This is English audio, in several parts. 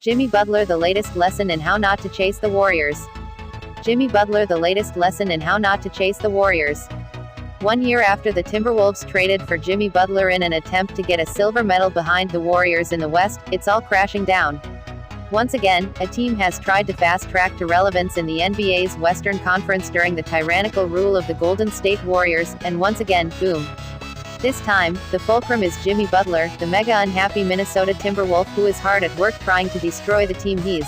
Jimmy Butler, the latest lesson in how not to chase the Warriors. Jimmy Butler, the latest lesson in how not to chase the Warriors. 1 year after the Timberwolves traded for Jimmy Butler in an attempt to get a silver medal behind the Warriors in the West, it's all crashing down. Once again, a team has tried to fast-track to relevance in the NBA's Western Conference during the tyrannical rule of the Golden State Warriors, and once again, boom. This time, the fulcrum is Jimmy Butler, the mega-unhappy Minnesota Timberwolf who is hard at work trying to destroy the team he's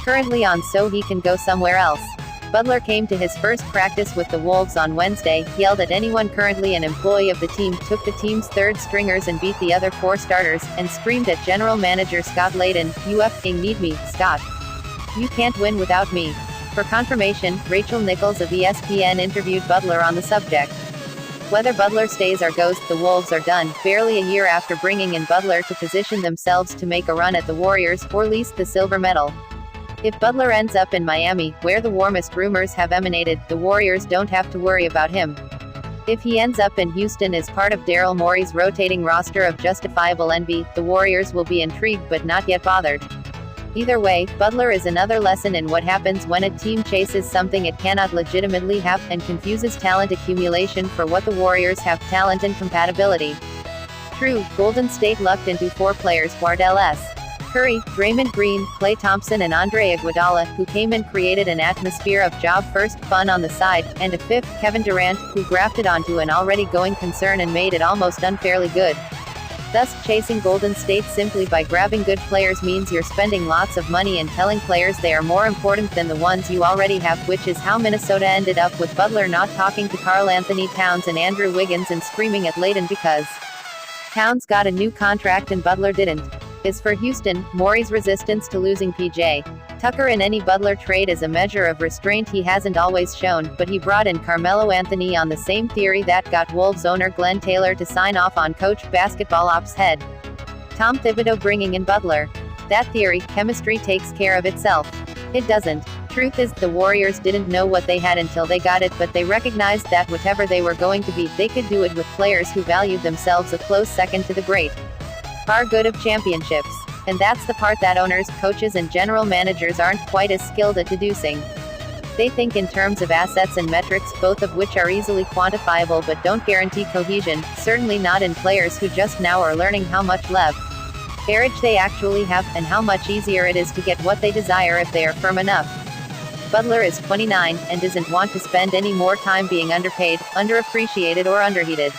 currently on so he can go somewhere else. Butler came to his first practice with the Wolves on Wednesday, yelled at anyone currently an employee of the team, took the team's third stringers and beat the other 4 starters, and screamed at general manager Scott Layden, "You f***ing need me, Scott. You can't win without me." For confirmation, Rachel Nichols of ESPN interviewed Butler on the subject. Whether Butler stays or goes, the Wolves are done, barely a year after bringing in Butler to position themselves to make a run at the Warriors, or least the silver medal. If Butler ends up in Miami, where the warmest rumors have emanated, the Warriors don't have to worry about him. If he ends up in Houston as part of Daryl Morey's rotating roster of justifiable envy, the Warriors will be intrigued but not yet bothered. Either way, Butler is another lesson in what happens when a team chases something it cannot legitimately have, and confuses talent accumulation for what the Warriors have: talent and compatibility. True, Golden State lucked into 4 players: Wardell S. Curry, Draymond Green, Klay Thompson and Andre Iguodala, who came and created an atmosphere of job-first fun on the side, and a 5th, Kevin Durant, who grafted onto an already going concern and made it almost unfairly good. Thus, chasing Golden State simply by grabbing good players means you're spending lots of money and telling players they are more important than the ones you already have, which is how Minnesota ended up with Butler not talking to Karl-Anthony Towns and Andrew Wiggins and screaming at Layden because Towns got a new contract and Butler didn't. As for Houston, Morey's resistance to losing P.J. Tucker in any Butler trade is a measure of restraint he hasn't always shown, but he brought in Carmelo Anthony on the same theory that got Wolves owner Glenn Taylor to sign off on coach basketball ops head Tom Thibodeau bringing in Butler. That theory, chemistry, takes care of itself. It doesn't. Truth is, the Warriors didn't know what they had until they got it, but they recognized that whatever they were going to be, they could do it with players who valued themselves a close second to the great far good of championships. And that's the part that owners, coaches and general managers aren't quite as skilled at deducing. They think in terms of assets and metrics, both of which are easily quantifiable but don't guarantee cohesion, certainly not in players who just now are learning how much leverage they actually have, and how much easier it is to get what they desire if they are firm enough. Butler is 29, and doesn't want to spend any more time being underpaid, underappreciated or underheated.